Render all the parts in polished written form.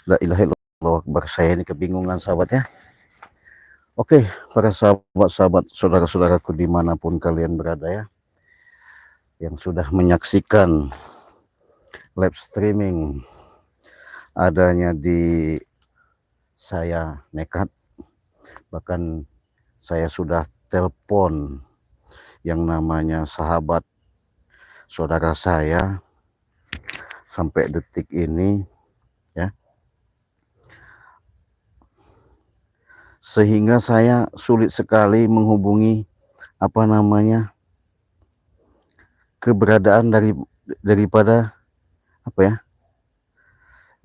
La ilaha illallah akbar. Saya ini kebingungan sahabat ya. Oke, para sahabat-sahabat, saudara-saudaraku dimanapun kalian berada ya, yang sudah menyaksikan live streaming adanya di saya nekat, bahkan saya sudah telepon yang namanya sahabat saudara saya sampai detik ini ya, sehingga saya sulit sekali menghubungi apa namanya keberadaan daripada apa ya,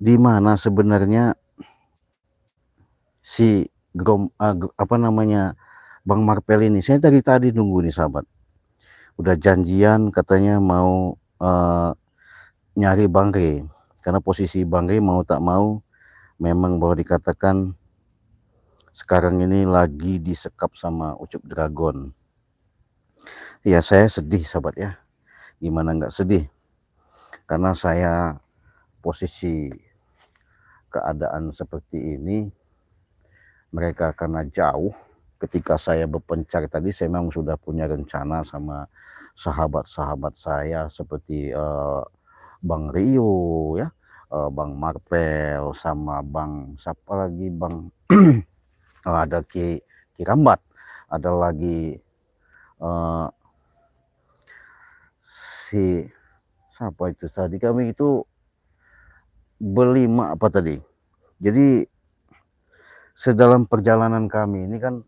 di mana sebenarnya si apa namanya Bang Marpel ini. Saya dari tadi nunggu nih sahabat, udah janjian katanya mau nyari Bang Re, karena posisi Bang Re mau tak mau memang bahwa dikatakan sekarang ini lagi disekap sama Ucup Dragon. Ya saya sedih sahabat ya, gimana nggak sedih, karena saya posisi keadaan seperti ini, mereka karena jauh. Ketika saya berpencar tadi, saya memang sudah punya rencana sama sahabat-sahabat saya seperti Bang Rio ya, Bang Marvel, sama Bang siapa lagi, Bang ada Ki Rambat, ada lagi si siapa itu tadi, kami itu berlima apa tadi. Jadi sedalam perjalanan kami ini kan,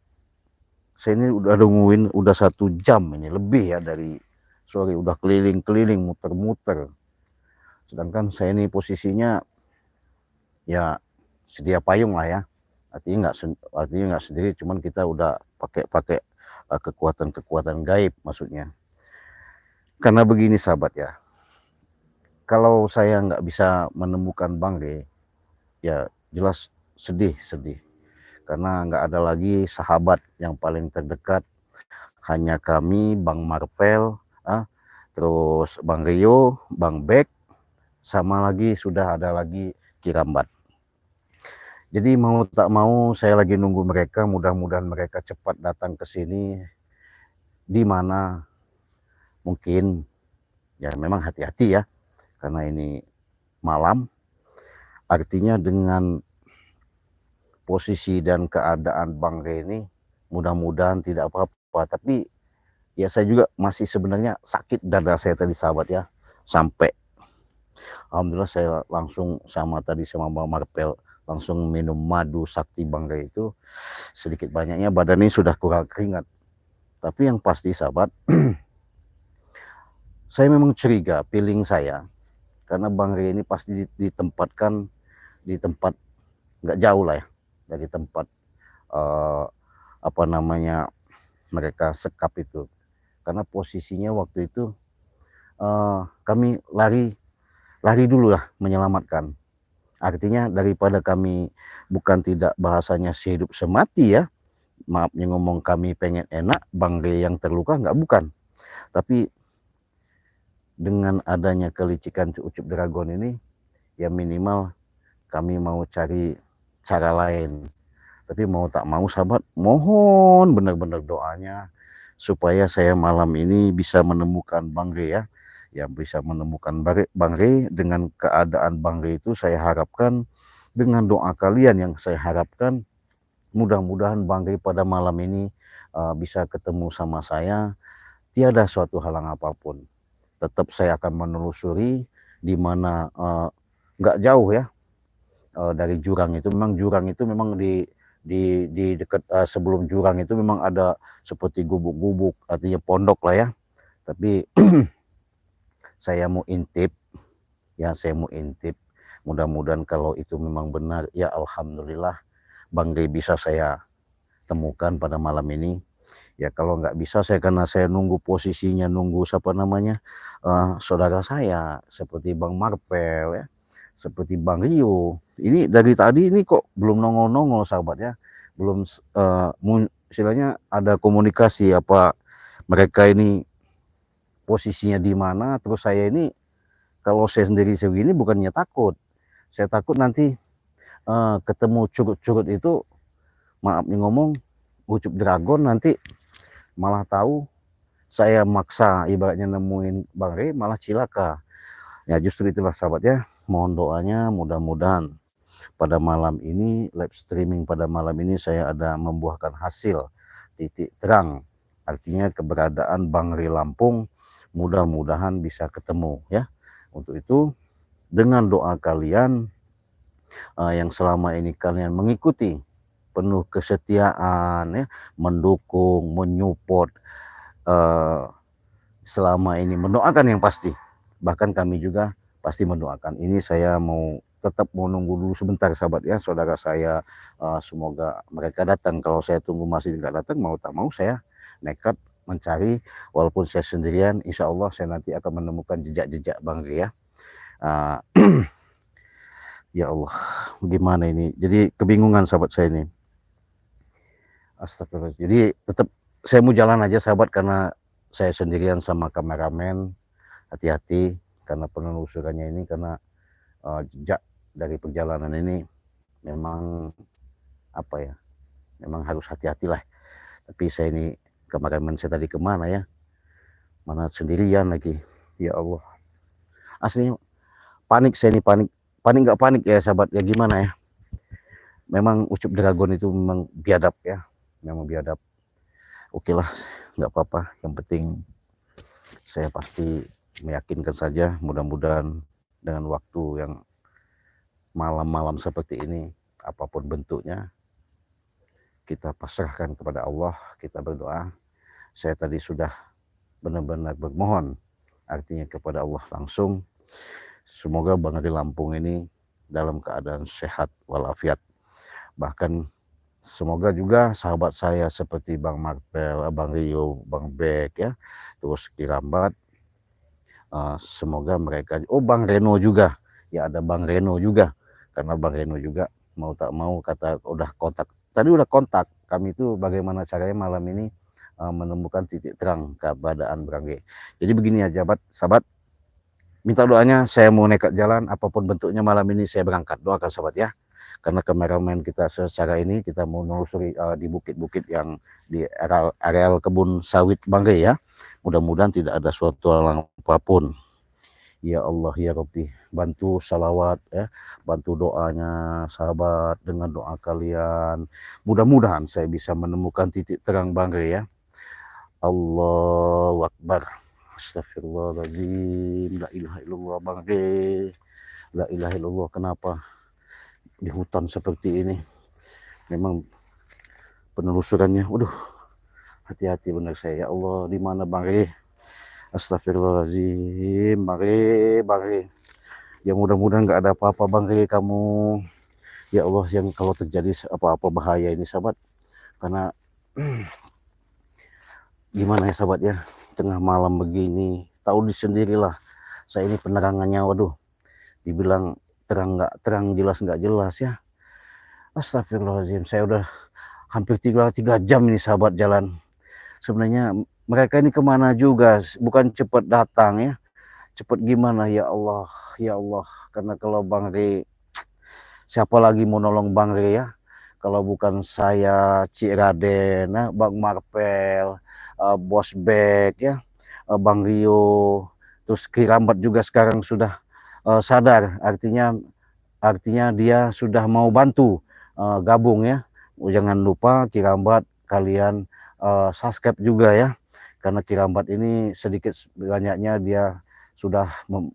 saya ini udah nungguin udah 1 jam ini lebih ya, dari sore udah keliling-keliling muter-muter, sedangkan saya ini posisinya ya sedia payung lah ya, artinya nggak sendiri, cuman kita udah pakai kekuatan-kekuatan gaib maksudnya. Karena begini sahabat ya, kalau saya nggak bisa menemukan Bang Re, ya jelas sedih karena nggak ada lagi sahabat yang paling terdekat, hanya kami, Bang Marvel, terus Bang Rio, Bang Bek, sama lagi sudah ada lagi Kirambat. Jadi mau tak mau saya lagi nunggu mereka, mudah-mudahan mereka cepat datang ke sini, di mana mungkin ya memang hati-hati ya, karena ini malam, artinya dengan posisi dan keadaan Bang Re ini mudah-mudahan tidak apa-apa, tapi ya saya juga masih sebenarnya sakit dada saya tadi sahabat ya, sampai alhamdulillah saya langsung sama Bang Marpel langsung minum madu sakti Bang Re itu, sedikit banyaknya badan ini sudah kurang keringat. Tapi yang pasti sahabat, saya memang curiga, feeling saya, karena Bang Re ini pasti ditempatkan di tempat nggak jauh lah ya dari tempat apa namanya mereka sekap itu, karena posisinya waktu itu kami lari dulu lah menyelamatkan, artinya daripada kami bukan tidak bahasanya sehidup semati ya, maafnya ngomong, kami pengen enak Bang Re yang terluka, nggak, bukan, tapi dengan adanya kelicikan Ucup Dragon ini ya minimal kami mau cari cara lain. Tapi mau tak mau sahabat, mohon benar-benar doanya supaya saya malam ini bisa menemukan Bang Re ya. Ya bisa menemukan Bang Re. Dengan keadaan Bang Re itu saya harapkan, dengan doa kalian yang saya harapkan, mudah-mudahan Bang Re pada malam ini bisa ketemu sama saya, tiada suatu halang apapun. Tetap saya akan menelusuri di mana nggak jauh ya dari jurang itu. Memang jurang itu memang di dekat sebelum jurang itu memang ada seperti gubuk-gubuk, artinya pondok lah ya. Tapi saya mau intip ya, mudah-mudahan kalau itu memang benar ya alhamdulillah Bang Re bisa saya temukan pada malam ini. Ya kalau nggak bisa, karena saya nunggu posisinya, nunggu siapa namanya saudara saya seperti Bang Marpel ya, seperti Bang Rio. Ini dari tadi ini kok belum nongol-nongol sahabat ya, belum istilahnya ada komunikasi apa mereka ini posisinya di mana. Terus saya ini, kalau saya sendiri segini bukannya takut, saya takut nanti ketemu curut-curut itu, maaf nih ngomong, ucup dragon nanti malah tahu saya maksa ibaratnya nemuin Bang Rey malah cilaka. Ya justru itulah sahabat ya, mohon doanya mudah-mudahan pada malam ini, live streaming pada malam ini saya ada membuahkan hasil titik terang. Artinya keberadaan Bang Rey Lampung mudah-mudahan bisa ketemu ya. Untuk itu dengan doa kalian yang selama ini kalian mengikuti penuh kesetiaan ya, mendukung, menyupport, selama ini mendoakan yang pasti, bahkan kami juga pasti mendoakan. Ini saya mau tetap mau nunggu dulu sebentar sahabat ya, saudara saya, semoga mereka datang. Kalau saya tunggu masih tidak datang, mau tak mau saya nekat mencari, walaupun saya sendirian, insya Allah saya nanti akan menemukan jejak-jejak Bang Rey ya. Ya Allah, gimana ini, jadi kebingungan sahabat saya ini. Astagfirullah. Jadi tetap saya mau jalan aja sahabat, karena saya sendirian sama kameramen. Hati-hati karena penelusurannya ini, karena jejak dari perjalanan ini memang apa ya, memang harus hati-hati lah. Tapi saya ini kameramen saya tadi kemana ya, mana sendirian lagi, ya Allah. Aslinya panik saya ini, panik nggak panik ya sahabat ya, gimana ya, memang ucup dragon itu memang biadab ya, memang biadab. Oke lah, nggak apa-apa, yang penting saya pasti meyakinkan saja, mudah-mudahan dengan waktu yang malam-malam seperti ini, apapun bentuknya, kita pasrahkan kepada Allah, kita berdoa. Saya tadi sudah benar-benar bermohon, artinya kepada Allah langsung, semoga Bang Rey Lampung ini dalam keadaan sehat walafiat. Bahkan semoga juga sahabat saya seperti Bang Marpel, Bang Rio, Bang Bek ya, terus Kirambat, semoga mereka, Bang Reno juga ya, ada Bang Reno juga, karena Bang Reno juga mau tak mau kata udah kontak kami itu bagaimana caranya malam ini menemukan titik terang keberadaan Bang Rey. Jadi begini ya sahabat, minta doanya, saya mau nekat jalan apapun bentuknya malam ini, saya berangkat, doakan sahabat ya, karena kameramen kita secara ini kita mau menelusuri di bukit-bukit yang di areal kebun sawit Bang Rey ya. Mudah-mudahan tidak ada suatu halang apapun. Ya Allah ya Rabbi, bantu salawat ya, bantu doanya sahabat, dengan doa kalian mudah-mudahan saya bisa menemukan titik terang Bang Rey ya. Allahu Akbar. Astagfirullahaladzim, la ilaha illallah Bang Rey, la ilaha illallah. Kenapa di hutan seperti ini? Memang penelusurannya, waduh, hati-hati benar saya. Ya Allah, di mana Bang Rey? Astagfirullahaladzim, Bang Rey. Ya mudah-mudahan nggak ada apa-apa Bang Rey kamu. Ya Allah, yang kalau terjadi apa-apa bahaya ini sahabat, karena gimana ya sahabat ya, tengah malam begini, tahu di sendirilah saya ini penerangannya, waduh, dibilang terang nggak terang, jelas nggak jelas ya. Astagfirullahaladzim, saya udah hampir 3 jam ini sahabat jalan. Sebenarnya mereka ini kemana juga, bukan cepat datang ya, cepat gimana ya Allah, ya Allah. Karena kalau Bang Rey, siapa lagi mau nolong Bang Rey ya, kalau bukan saya, Cik Raden, Bang Marpel, Bos Bek ya, Bang Rio, terus Kirambat juga sekarang sudah sadar, artinya dia sudah mau bantu gabung ya. Jangan lupa Kirambat, kalian subscribe juga ya, karena Kirambat ini sedikit banyaknya dia sudah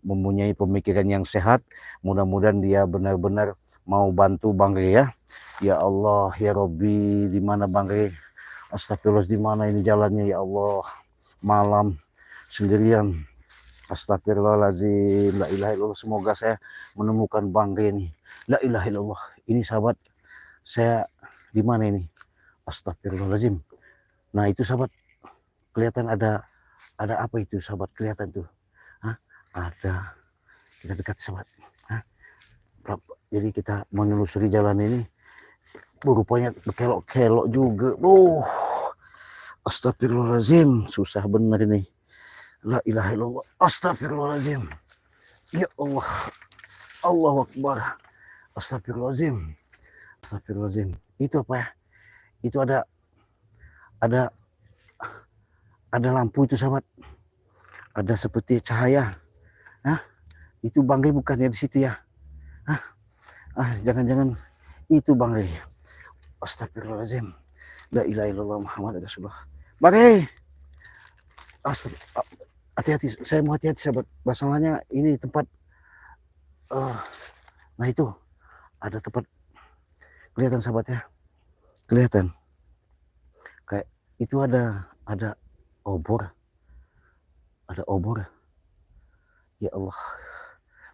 mempunyai pemikiran yang sehat. Mudah-mudahan dia benar-benar mau bantu Bang Rey ya. Ya Allah ya Robbi, di mana Bang Rey? Astagfirullah, di mana ini jalannya ya Allah, malam sendirian. Astagfirullahaladzim, la ilaha illallah. Semoga saya menemukan Bang Rey ini. La ilaha illallah. Ini sahabat, saya di mana ini? Astagfirullahaladzim. Nah itu sahabat, kelihatan ada apa itu sahabat, kelihatan tuh. Hah? Ada, kita dekat sahabat. Hah? Jadi kita menelusuri jalan ini, rupanya berkelok-kelok juga. Astagfirullahaladzim, susah bener ini. La ilaha illallah. Astagfirullahaladzim. Ya Allah. Allahu Akbar. Astagfirullahaladzim. Astagfirullahaladzim. Itu apa ya? Itu ada ada lampu itu sahabat. Ada seperti cahaya. Hah? Itu Bang Rey bukannya di situ ya? Hah? Jangan-jangan itu Bang Rey. Astagfirullahaladzim. La ilaha illallah Muhammad Rasulullah. Bang Rey. Hati-hati, saya mau hati-hati sahabat. Masalahnya ini tempat nah itu ada tempat kelihatan sahabat ya. Kelihatan. Kayak itu ada obor. Ada obor. Ya Allah.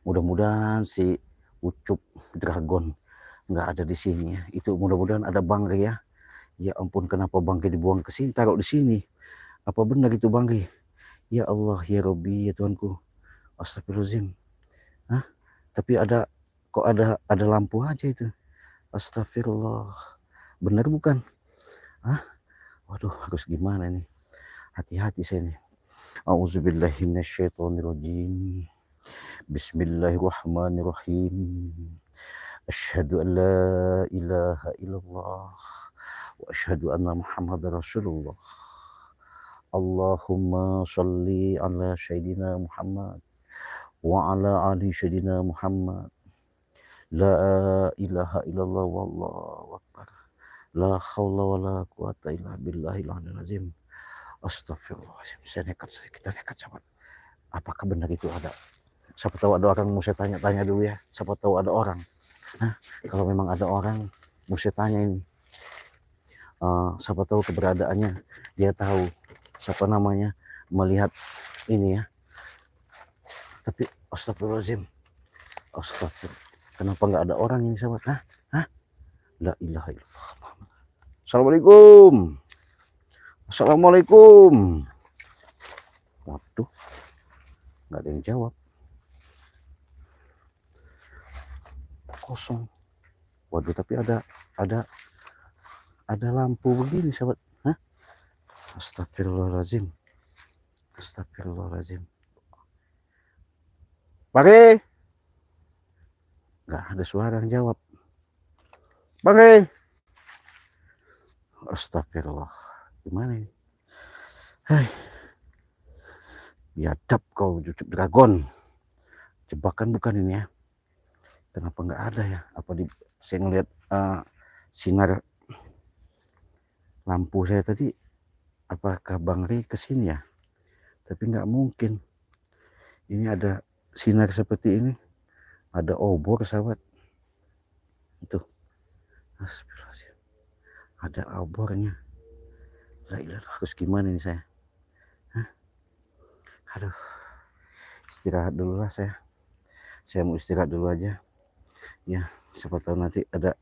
Mudah-mudahan si Ucup Dragon nggak ada di sini ya. Itu mudah-mudahan ada Bang Rey ya. Ya ampun, kenapa Bang Rey dibuang ke sini, taruh di sini. Apa benar itu Bang Rey? Ya Allah, ya Robbi, ya Tuhanku. Astagfirullahaladzim. Hah? Tapi kok ada lampu aja itu. Astagfirullah. Benar bukan? Hah? Waduh, harus gimana nih? Hati-hati saya nih. A'udzubillahi minasyaitonirrajim. Bismillahirrahmanirrahim. Asyhadu an la ilaha illallah wa asyhadu anna Muhammadar Rasulullah. Allahumma sholli ala sayyidina Muhammad wa ala ali sayyidina Muhammad. La ilaha illallah wallahu akbar. La haula wala quwata illa billahil aliyil azim. Astagfirullahaladzim. Kita nekat sahabat. Apakah benar itu ada? Siapa tahu ada orang, mau saya tanya-tanya dulu ya. Siapa tahu ada orang. Nah, kalau memang ada orang, mau saya tanya ini. Siapa tahu keberadaannya, dia tahu siapa namanya, melihat ini ya. Tapi astagfirullahaladzim. Astagfirullah. Kenapa nggak ada orang ini sahabat? Hah? La ilaha illallah. Assalamualaikum. Assalamualaikum. Waduh, nggak ada yang jawab. Kosong. Waduh, tapi ada lampu begini sahabat. Hah? Astagfirullahaladzim. Astagfirullahaladzim. Bang Rey. Nggak ada suara yang jawab. Bang Rey. Astagfirullah. Gimana ini? Hai. Biadab kau Ucup Dragon. Jebakan bukan ini ya? Kenapa nggak ada ya? Saya ngeliat sinar lampu saya tadi. Apakah Bang Rey kesini ya? Tapi nggak mungkin. Ini ada sinar seperti ini. Ada obor sahabat. Itu. Astagfirullahaladzim. Ada obornya. Harus gimana ini saya? Hah? Aduh. Istirahat dulu lah saya. Saya mau istirahat dulu aja. Ya, siapa tahu nanti ada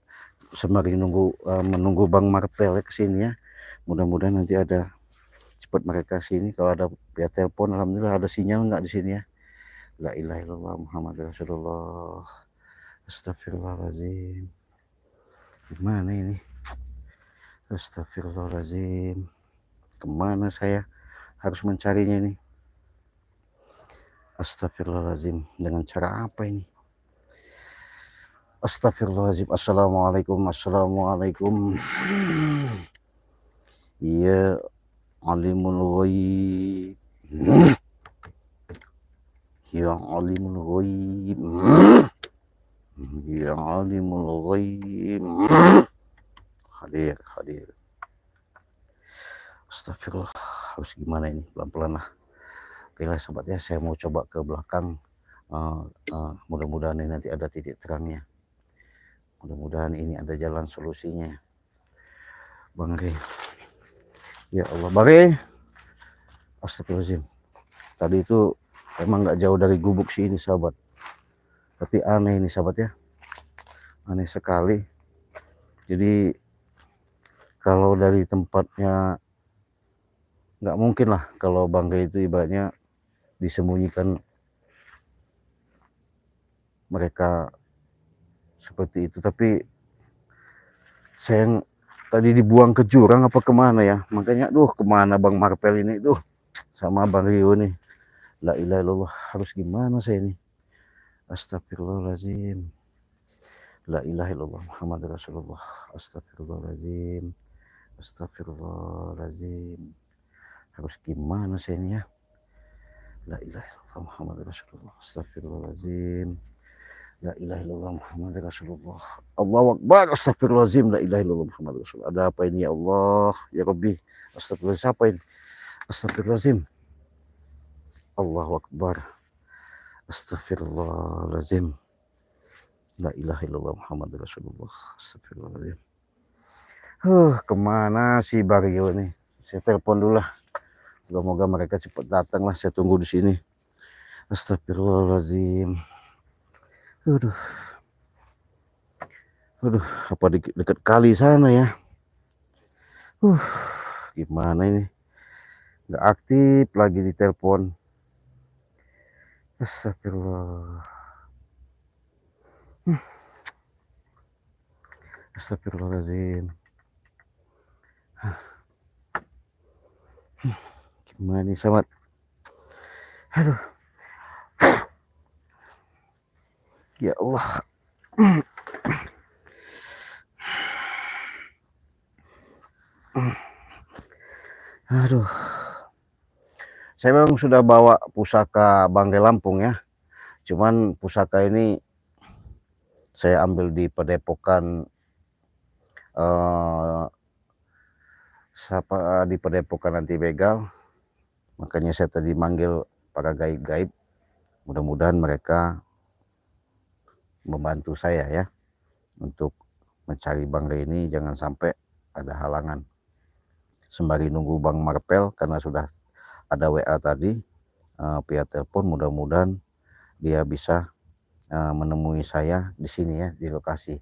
sembari menunggu Bang Marpel ya kesini ya. Mudah-mudahan nanti ada cepat mereka sini. Kalau ada via telepon, alhamdulillah ada sinyal nggak di sini ya. La ilaha illallah Muhammad Rasulullah. Astagfirullahaladzim. Gimana ini? Astagfirullahaladzim. Kemana saya harus mencarinya ini? Astagfirullahaladzim. Dengan cara apa ini? Astagfirullahaladzim. Assalamualaikum. Assalamualaikum. Ya alimul ghaib. Ya alimul ghaib. Ya alimul ghaib. Hadir. Astagfirullah. Harus gimana ini? Pelan-pelan lah. Oke lah sobat ya, saya mau coba ke belakang. Mudah-mudahan ini nanti ada titik terangnya. Mudah-mudahan ini ada jalan solusinya. Bang Rey. Ya Allah, Bang Rey. Astagfirullahaladzim. Tadi itu emang nggak jauh dari gubuk sini sahabat. Tapi aneh ini sahabat ya. Aneh sekali. Jadi kalau dari tempatnya nggak mungkin lah kalau Bang Rey itu ibaratnya disembunyikan mereka seperti itu. Tapi saya tadi dibuang ke jurang apa kemana ya, makanya kemana Bang Marpel ini sama Bang Rio nih. La ilaha illallah, harus gimana saya ini? Astagfirullahaladzim. La ilaha illallah Muhammad Rasulullah. Astagfirullahaladzim. Astagfirullahaladzim. Harus gimana saya ini ya? La ilaha illallah Muhammad Rasulullah. Astagfirullahaladzim. La ilaha illallah Muhammad Rasulullah. Allahu Akbar. Astagfirullahaladzim. La ilaha illallah Muhammad Rasulullah. Ada apa ini ya Allah? Ya Rabbi. Astagfirullahaladzim. Siapa ini? Astagfirullahaladzim. Allahu Akbar. Astagfirullahaladzim. La ilaha illallah Muhammad Rasulullah. Astagfirullahaladzim. Kemana si Baryo nih? Saya telepon dulu lah. Semoga mereka cepat datang lah. Saya tunggu di sini. Astagfirullahaladzim. Aduh, apa dekat kali sana ya? Gimana ini? Nggak aktif lagi di telepon. Astagfirullah. Astagfirullahaladzim. Gimana nih sahabat? Aduh. Ya Allah. Aduh. Saya memang sudah bawa pusaka Banggai Lampung ya. Cuman pusaka ini saya ambil di Padepokan di Padepokan anti begal. Makanya saya tadi manggil para gaib-gaib. Mudah-mudahan mereka membantu saya ya untuk mencari Banggai ini, jangan sampai ada halangan. Sembari nunggu Bang Marpel karena sudah ada WA tadi via telepon, mudah-mudahan dia bisa menemui saya di sini ya, di lokasi.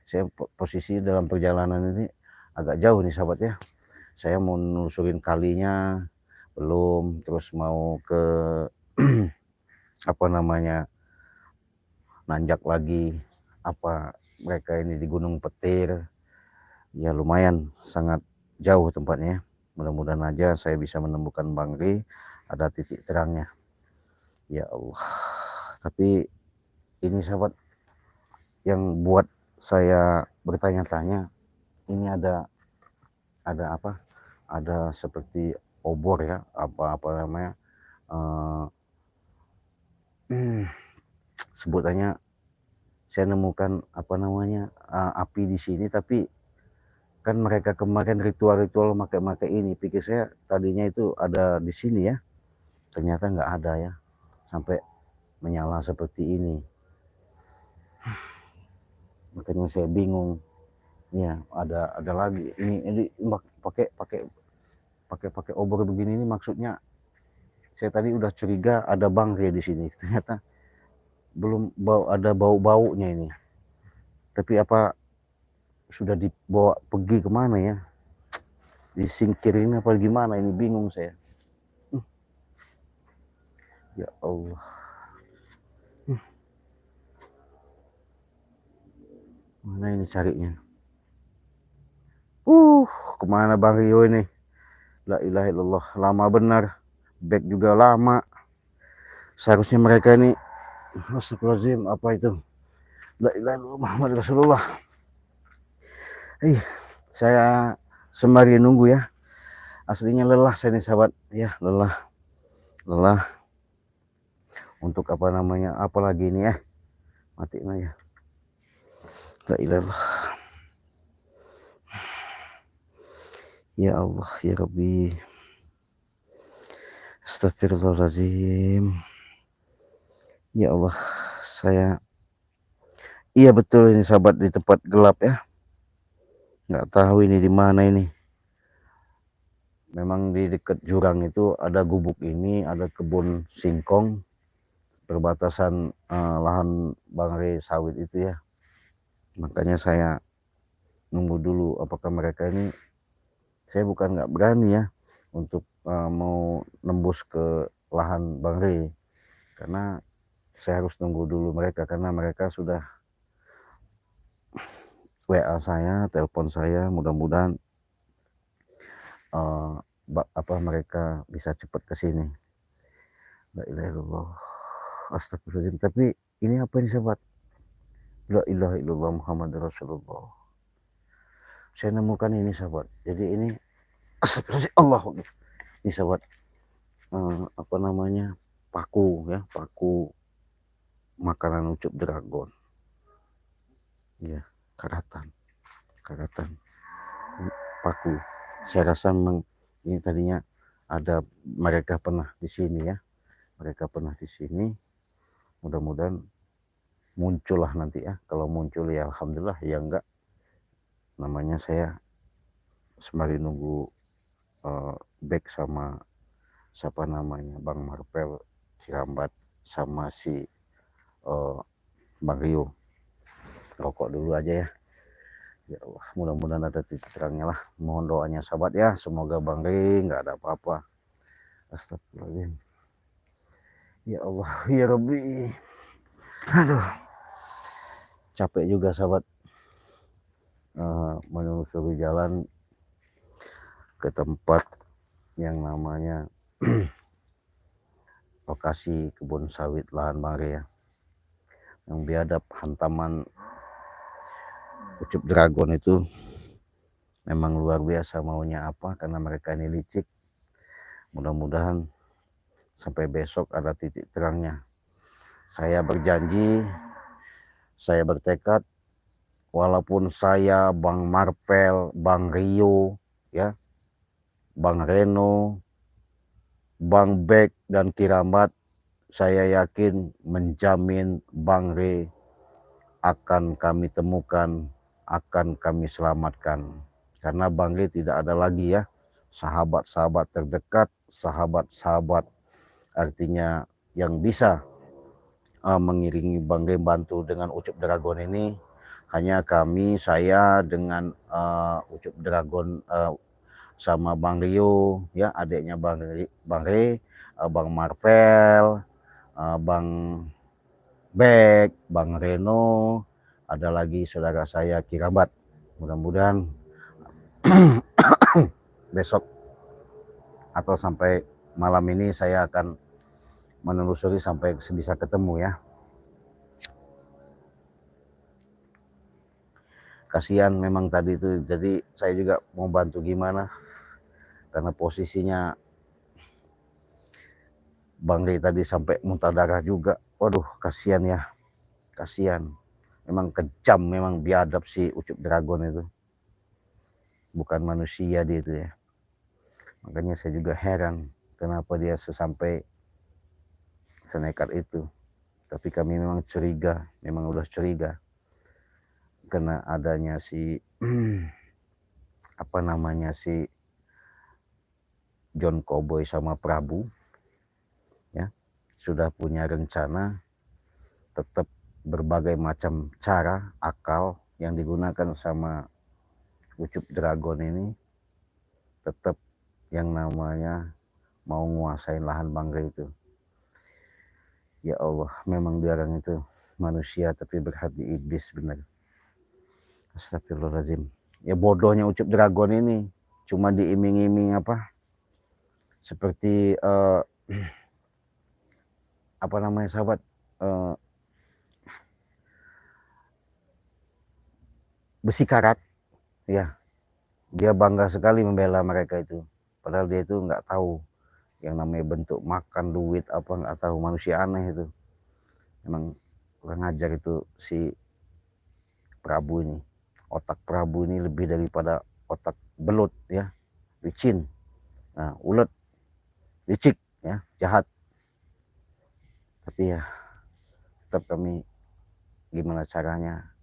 Saya posisi dalam perjalanan ini agak jauh nih sahabat ya. Saya mau nelusurin kalinya belum, terus mau ke apa namanya, nanjak lagi apa mereka ini di Gunung Petir ya, lumayan sangat jauh tempatnya. Mudah-mudahan aja saya bisa menemukan Banggai, ada titik terangnya ya Allah. Tapi ini sahabat yang buat saya bertanya-tanya, ini ada apa, ada seperti obor ya, apa namanya, sebutannya saya nemukan apa namanya, api di sini. Tapi kan mereka kemarin ritual-ritual pakai ini, pikir saya tadinya itu ada di sini ya, ternyata nggak ada ya, sampai menyala seperti ini. Makanya saya bingung ya, ada lagi ini pakai obor begini, ini maksudnya saya tadi udah curiga ada Banggai di sini, ternyata belum ada bau-baunya ini. Tapi apa sudah dibawa pergi kemana ya, disingkirin apa gimana, ini bingung saya. Ya Allah. Mana ini carinya? Kemana Bang Rio ini? La ilaha illallah, lama benar. Back juga lama. Seharusnya mereka ini, astagfirullahaladzim, apa itu? La ilaha illallah Muhammad Rasulullah. Saya sembari nunggu ya. Aslinya lelah saya nih sahabat. Ya, lelah. Untuk apa namanya, apalagi ini ya. Matiin aja. La ilaha illallah. Ya Allah, ya Rabbi. Astagfirullahaladzim. Ya Allah, saya, iya betul ini sahabat, di tempat gelap ya. Nggak tahu ini di mana ini. Memang di dekat jurang itu ada gubuk ini, ada kebun singkong, perbatasan lahan Banggai sawit itu ya. Makanya saya nunggu dulu apakah mereka ini, saya bukan nggak berani ya untuk mau nembus ke lahan Banggai, karena saya harus nunggu dulu mereka, karena mereka sudah WA saya, telepon saya, mudah-mudahan mereka bisa cepat ke sini. La ilaha illallah. Astagfirullahaladzim. Tapi ini apa ini sahabat? La ilaha illallah Muhammad Rasulullah. Saya nemukan ini sahabat. Jadi ini Allah. Ini sahabat, apa namanya, paku ya, paku makanan ucup dragon. Ya, karatan paku. Saya rasa memang ini tadinya ada, mereka pernah di sini ya. Mereka pernah di sini. Mudah-mudahan muncul lah nanti ya. Kalau muncul ya alhamdulillah, ya enggak, namanya saya sembari nunggu back sama siapa namanya, Bang Marvel Cirambat sama si Bang Rio, rokok dulu aja ya. Ya Allah, mudah-mudahan ada titik terangnya lah. Mohon doanya sahabat ya, semoga Bang Rio nggak ada apa-apa. Astagfirullahaladzim. Ya Allah, ya Rabbi. Aduh, capek juga sahabat, menelusuri jalan ke tempat yang namanya lokasi kebun sawit lahan Bang Rio ya, yang biadab hantaman ucup dragon itu memang luar biasa maunya apa, karena mereka ini licik. Mudah-mudahan sampai besok ada titik terangnya. Saya berjanji, saya bertekad, walaupun saya, Bang Marvel, Bang Rio, ya, Bang Reno, Bang Bek dan Kiramat, saya yakin menjamin Bang Re akan kami temukan, akan kami selamatkan. Karena Bang Re tidak ada lagi ya sahabat-sahabat terdekat, sahabat-sahabat artinya yang bisa mengiringi Bang Re bantu dengan ucup dragon ini. Hanya kami, saya dengan ucup dragon sama Bang Rio ya, adiknya Bang Re, Bang Marvel, Bang Bek, Bang Reno, ada lagi saudara saya Kirabat. Mudah-mudahan besok atau sampai malam ini saya akan menelusuri sampai bisa ketemu ya. Kasihan memang tadi itu, jadi saya juga mau bantu gimana, karena posisinya Bang Ri tadi sampai muntah darah juga. Waduh, kasihan ya, kasihan. Memang kejam, memang biadab si ucup dragon itu, bukan manusia dia itu ya. Makanya saya juga heran kenapa dia sesampai senekat itu. Tapi kami memang curiga, memang udah curiga, karena adanya si apa namanya, si John Cowboy sama Prabu ya, sudah punya rencana, tetap berbagai macam cara akal yang digunakan sama ucup dragon ini, tetap yang namanya mau nguasain lahan Bang Ri itu. Ya Allah, memang dia orang itu manusia tapi berhati iblis benar. Astagfirullahaladzim. Ya bodohnya ucup dragon ini, cuma diiming-iming apa, seperti apa namanya sahabat, besi karat ya. Dia bangga sekali membela mereka itu, padahal dia itu nggak tahu yang namanya bentuk makan duit apa, nggak tahu, manusia aneh itu. Memang kurang ajar itu si Prabu ini. Otak Prabu ini lebih daripada otak belut ya, licin, nah, ulet, licik ya, jahat. Tapi ya tetap kami gimana caranya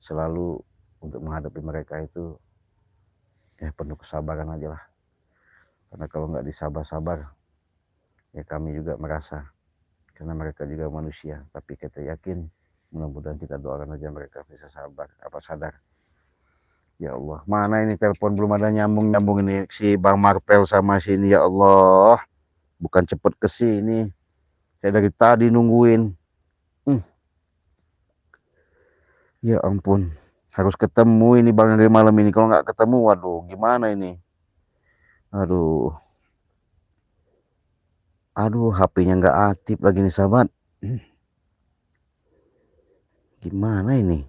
selalu untuk menghadapi mereka itu ya penuh kesabaran aja lah. Karena kalau nggak disabar-sabar ya kami juga merasa, karena mereka juga manusia. Tapi kita yakin, mudah-mudahan kita doakan aja mereka bisa sabar, apa sadar. Ya Allah, mana ini telepon belum ada nyambung ini si Bang Marvel sama sini. Ya Allah, bukan cepet ke sini. Saya dari tadi nungguin. Ya ampun, harus ketemu ini Bang Ri malam ini. Kalau nggak ketemu, waduh, gimana ini? Aduh, HP-nya nggak aktif lagi nih sahabat. Gimana ini?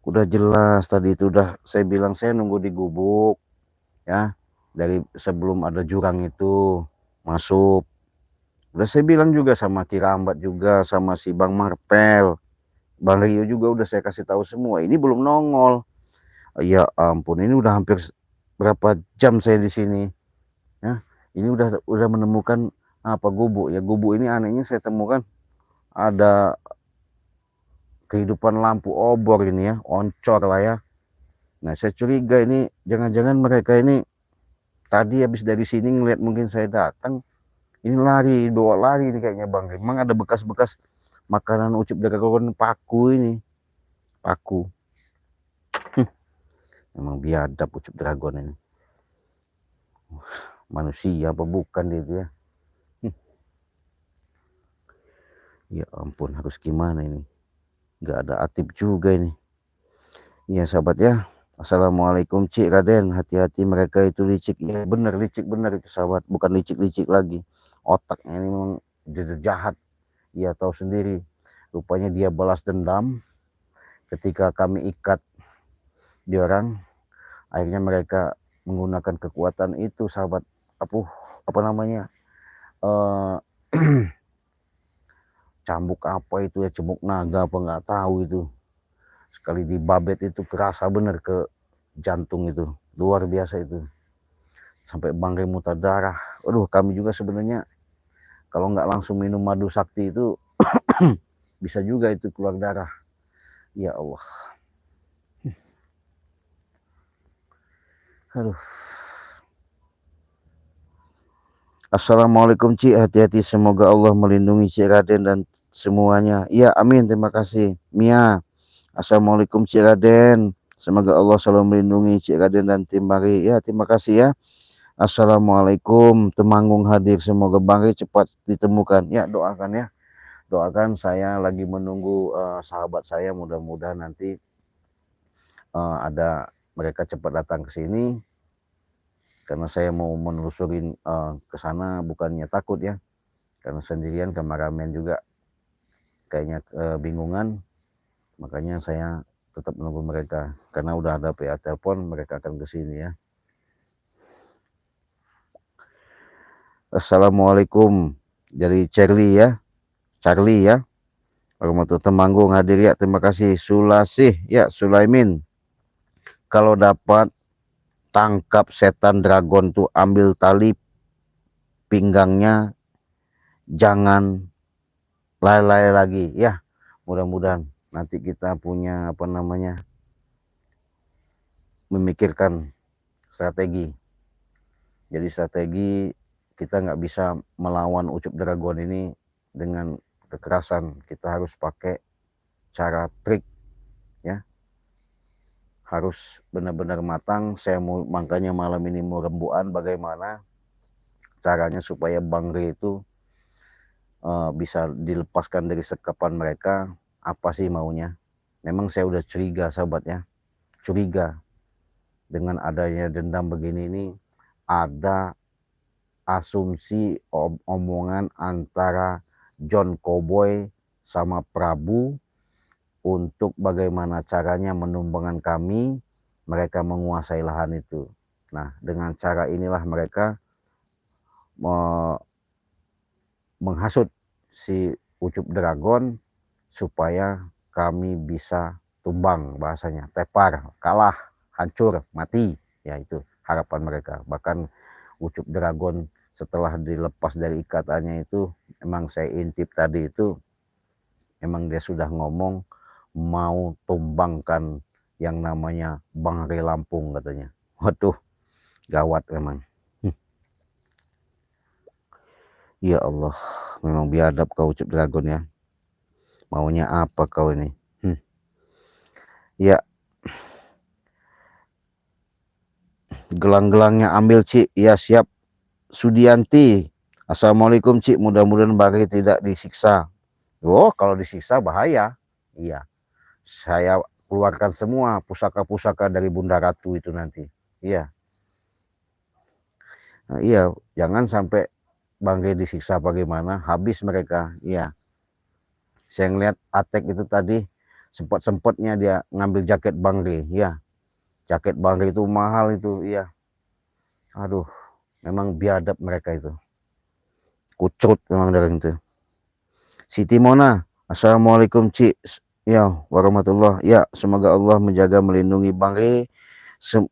Udah jelas tadi itu, udah saya bilang saya nunggu di gubuk ya, dari sebelum ada jurang itu masuk. Udah saya bilang juga sama Kirambat juga, sama si Bang Marpel, Bang Rio juga udah saya kasih tahu semua. Ini belum nongol. Ya ampun, ini udah hampir berapa jam saya di sini ya. Ini udah menemukan apa, gubuk ya. Gubuk ini anehnya saya temukan ada kehidupan lampu obor ini ya, oncor lah ya. Nah saya curiga ini jangan-jangan mereka ini tadi habis dari sini ngeliat mungkin saya datang, ini lari, bawa lari ini kayaknya Bang. Memang ada bekas-bekas makanan ucup dragon, paku ini, paku. Memang biadab ucup dragon ini. Manusia apa bukan dia itu ya. Ya ampun, harus gimana ini? Gak ada Atip juga ini. Ya sahabat ya. Assalamualaikum Cik Raden, hati-hati mereka itu licik. Ya bener, licik bener itu sahabat, bukan licik-licik lagi. Otaknya ini memang jahat. Ia tahu sendiri. Rupanya dia balas dendam ketika kami ikat di orang. Akhirnya mereka menggunakan kekuatan itu sahabat. Apa namanya? Cambuk apa itu ya, cembuk naga apa nggak tahu itu. Sekali dibabet itu kerasa bener ke jantung itu, luar biasa itu, sampai bangkai muntah darah. Aduh, kami juga sebenarnya kalau nggak langsung minum madu sakti itu bisa juga itu keluar darah. Ya Allah, aduh. Assalamualaikum Cik, hati-hati, semoga Allah melindungi Cik Raden dan semuanya. Iya amin, terima kasih Mia. Assalamualaikum Cik Raden, semoga Allah selalu melindungi Cik Raden dan tim Bari. Ya terima kasih ya. Assalamualaikum, Temanggung hadir, semoga Bari cepat ditemukan. Ya doakan ya, doakan. Saya lagi menunggu sahabat saya, mudah-mudahan nanti ada mereka cepat datang ke sini. Karena saya mau menelusurin ke sana, bukannya takut ya, karena sendirian, kameramen juga kayaknya bingungan, makanya saya tetap menunggu mereka. Karena udah ada PA telepon, mereka akan ke sini ya. Assalamualaikum dari Charlie ya, Charlie ya. Warahmatullahi Temanggung hadir ya, terima kasih. Sulasih ya, Sulaimin. Kalau dapat tangkap setan dragon tuh, ambil tali pinggangnya, jangan lari-lari lagi ya. Mudah-mudahan nanti kita punya apa namanya, memikirkan strategi. Jadi strategi kita nggak bisa melawan ucup dragon ini dengan kekerasan, kita harus pakai cara trik ya, harus benar-benar matang. Saya mau, makanya malam ini mau rembukan bagaimana caranya supaya Bang Ri itu bisa dilepaskan dari sekapan mereka. Apa sih maunya? Memang saya udah curiga sahabat ya, curiga dengan adanya dendam begini ini, ada asumsi omongan antara John Cowboy sama Prabu untuk bagaimana caranya menumbangkan kami, mereka menguasai lahan itu. Nah, dengan cara inilah mereka menghasut si ucup dragon supaya kami bisa tumbang, bahasanya tepar, kalah, hancur, mati. Ya itu harapan mereka. Bahkan ucup dragon setelah dilepas dari ikatannya itu, emang saya intip tadi itu, emang dia sudah ngomong mau tumbangkan yang namanya Bang Ri Lampung katanya. Waduh, gawat memang. Ya Allah, memang biadab kau ucup dragon ya. Maunya apa kau ini? Ya, gelang-gelangnya ambil Cik. Ya siap. Sudianti, Assalamualaikum Cik, mudah-mudahan Bari tidak disiksa. Oh, kalau disiksa bahaya. Iya, saya keluarkan semua pusaka-pusaka dari Bunda Ratu itu nanti. Iya. Nah, iya, jangan sampai Bang Rey disiksa bagaimana, habis mereka. Iya, saya ngeliat Atek itu tadi sempat-sempatnya dia ngambil jaket Bang Rey. Iya, jaket Bang Rey itu mahal itu. Iya, aduh, memang biadab mereka itu, kucut memang dari itu. Siti Mona, assalamualaikum Ci. Ya, warahmatullah. Ya, semoga Allah menjaga melindungi Bang Rey.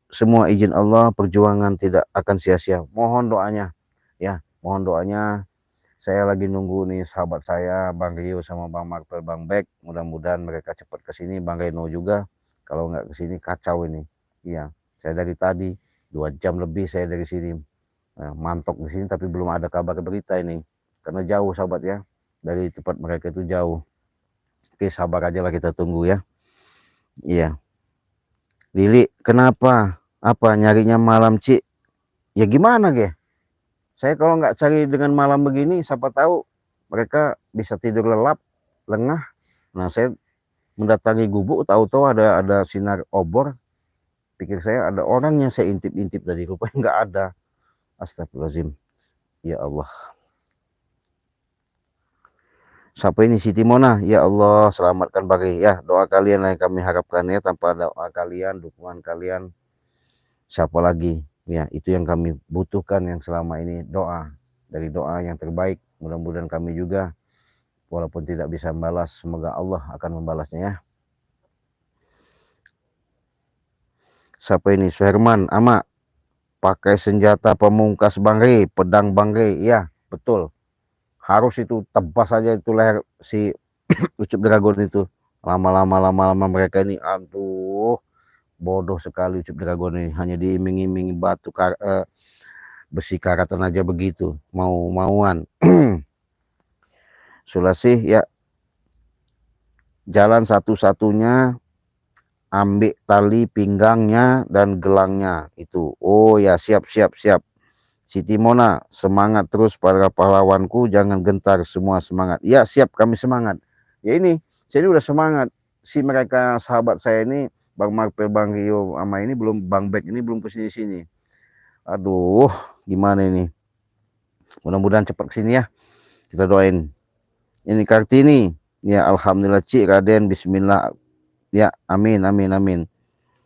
Semua izin Allah, perjuangan tidak akan sia-sia. Mohon doanya, ya, mohon doanya. Saya lagi nunggu nih sahabat saya, Bang Rio sama Bang Martel, Bang Bek. Mudah-mudahan mereka cepat ke sini, Bang Reno juga. Kalau nggak ke sini kacau ini. Iya, saya dari tadi 2 jam lebih saya dari sini. Mantok di sini tapi belum ada kabar berita ini. Karena jauh sahabat ya. Dari tempat mereka itu jauh. Oke, sabar aja lah, kita tunggu ya. Iya. Lili, kenapa? Apa nyarinya malam, Ci? Ya gimana, Ge? Saya kalau nggak cari dengan malam begini, siapa tahu mereka bisa tidur lelap, lengah. Nah, saya mendatangi gubuk, tahu-tahu ada sinar obor. Pikir saya ada orangnya, saya intip-intip tadi, rupanya nggak ada. Astagfirullahaladzim. Ya Allah. Siapa ini? Siti Mona. Ya Allah, selamatkan Bari. Ya, doa kalian yang kami harapkan ya. Tanpa doa kalian, dukungan kalian, siapa lagi? Ya, itu yang kami butuhkan yang selama ini, doa. Dari doa yang terbaik, mudah-mudahan kami juga, walaupun tidak bisa membalas, semoga Allah akan membalasnya ya. Siapa ini? Suherman, Ama, pakai senjata pemungkas Bang Rey, pedang Bang Rey. Ya, betul. Harus itu tebas saja itu leher si Ucup Dragon itu. Lama-lama mereka ini, aduh, bodoh sekali Ucup Dragon ini. Hanya diiming-imingi batu besi karatan aja begitu, mau-mauan. Sulasih ya, jalan satu-satunya ambil tali pinggangnya dan gelangnya itu. Oh ya, siap. Siti Mona, semangat terus para pahlawanku, jangan gentar, semua semangat. Ya, siap, kami semangat. Ya ini, saya ini udah semangat. Si mereka sahabat saya ini, Bang Marpel, Bang Rio sama ini belum, Bang Bek ini belum kesini-sini. Aduh, gimana ini? Mudah-mudahan cepat kesini ya. Kita doain. Ini Kartini. Ya, alhamdulillah Cik Raden, bismillah. Ya, amin.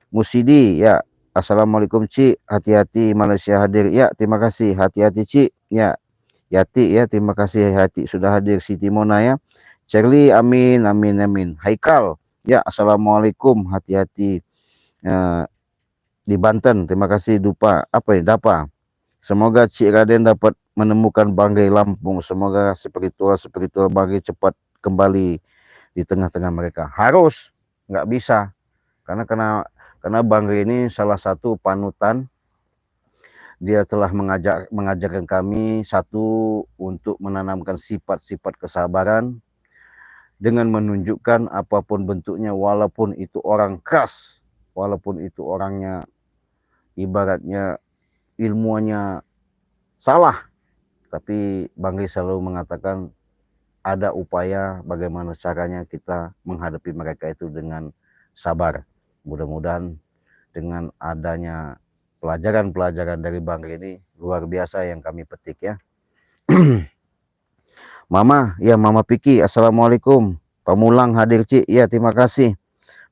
Musidi, ya, assalamualaikum Cik, hati-hati Malaysia hadir. Ya, terima kasih, hati-hati Cik. Ya, Yati ya, terima kasih hati sudah hadir. Siti Mona ya. Charlie, amin. Haikal, ya, assalamualaikum, hati-hati. Di Banten, terima kasih Dupa. Apa ini? Dapa. Semoga Cik Raden dapat menemukan Bang Rey Lampung. Semoga spiritual Bang Rey cepat kembali di tengah-tengah mereka. Harus, nggak bisa. Karena Bang Rey ini salah satu panutan. Dia telah mengajarkan kami, satu, untuk menanamkan sifat-sifat kesabaran dengan menunjukkan apapun bentuknya, walaupun itu orang keras, walaupun itu orangnya ibaratnya ilmunya salah, tapi Bang Rey selalu mengatakan ada upaya bagaimana caranya kita menghadapi mereka itu dengan sabar. Mudah-mudahan dengan adanya pelajaran-pelajaran dari Bang Rey ini luar biasa yang kami petik ya. Mama, ya Mama Piki, assalamualaikum. Pamulang hadir Cik, ya terima kasih.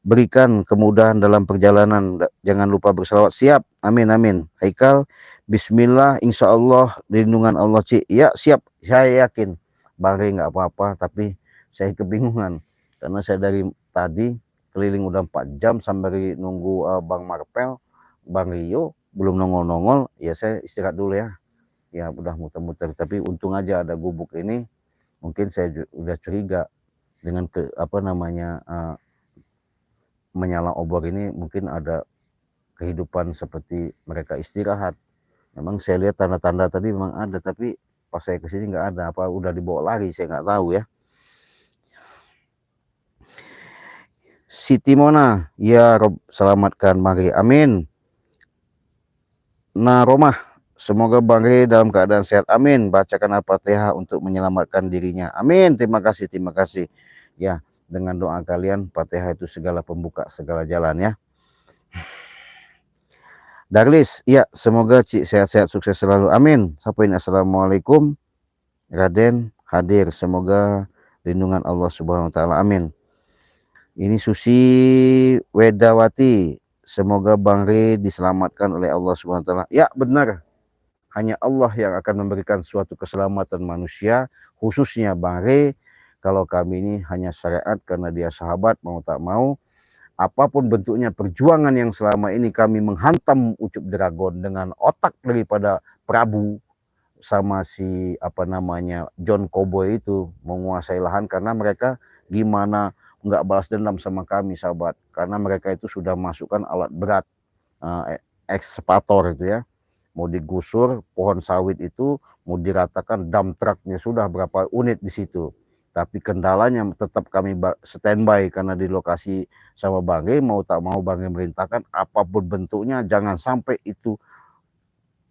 Berikan kemudahan dalam perjalanan, jangan lupa berselawat. Siap, amin. Haikal, bismillah, insya Allah lindungan Allah Cik. Ya siap, saya yakin Bang Rey nggak apa-apa, tapi saya kebingungan karena saya dari tadi keliling udah 4 jam sambil nunggu Bang Marpel, Bang Rio belum nongol-nongol. Ya saya istirahat dulu ya. Ya udah muter-muter, tapi untung aja ada gubuk ini. Mungkin saya udah curiga dengan menyala obor ini, mungkin ada kehidupan seperti mereka istirahat. Memang saya lihat tanda-tanda tadi memang ada, tapi pas saya kesini nggak ada. Apa udah dibawa lari, saya nggak tahu ya. Siti Mona, ya Rob, selamatkan Bang Rey, amin. Nah Romah, semoga Bang Rey dalam keadaan sehat, amin. Bacakan Al-Fatihah untuk menyelamatkan dirinya, amin. Terima kasih. Ya, dengan doa kalian, Fatihah itu segala pembuka segala jalan ya. Darlis, ya semoga Cik sehat-sehat, sukses selalu, amin. Siapa ini? Assalamualaikum. Raden hadir, semoga lindungan Allah Subhanahu wa taala, amin. Ini Susi Wedawati, semoga Bang Rey diselamatkan oleh Allah Subhanahu wa taala. Ya, benar. Hanya Allah yang akan memberikan suatu keselamatan manusia, khususnya Bang Rey. Kalau kami ini hanya syariat karena dia sahabat, mau tak mau, apapun bentuknya perjuangan yang selama ini kami menghantam Ucup Dragon dengan otak daripada Prabu sama si John Cowboy itu menguasai lahan, karena mereka gimana nggak balas dendam sama kami sahabat, karena mereka itu sudah masukkan alat berat, ekskavator itu ya, mau digusur pohon sawit itu, mau diratakan, dump trucknya sudah berapa unit di situ. Tapi kendalanya tetap kami standby karena di lokasi sama Bang Rey, mau tak mau Bang Rey merintahkan apapun bentuknya jangan sampai itu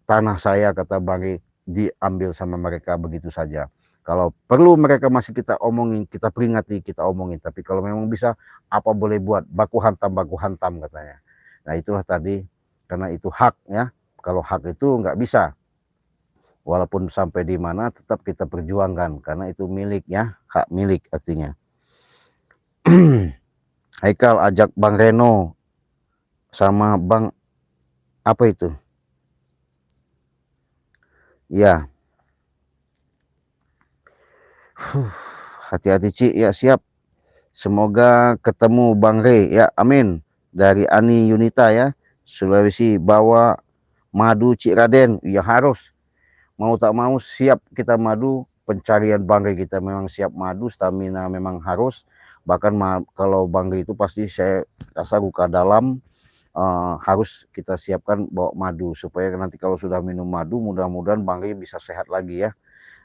tanah saya, kata Bang Rey, diambil sama mereka begitu saja. Kalau perlu mereka masih kita omongin, kita peringati, kita omongin. Tapi kalau memang bisa, apa boleh buat, baku hantam katanya. Nah itulah tadi, karena itu hak ya. Kalau hak itu nggak bisa. Walaupun sampai di mana tetap kita perjuangkan, karena itu milik ya, hak milik artinya. Haikal ajak Bang Reno sama Bang apa itu? Ya. Hati-hati Ci, ya siap. Semoga ketemu Bang Rey ya, amin. Dari Ani Yunita ya, Sulawesi, bawa madu Cik Raden, ya harus. Mau tak mau siap kita madu, pencarian Bang Rey kita memang siap madu, stamina memang harus. Bahkan kalau Bang Rey itu pasti saya rasa luka dalam, harus kita siapkan bawa madu, supaya nanti kalau sudah minum madu mudah-mudahan Bang Rey bisa sehat lagi ya.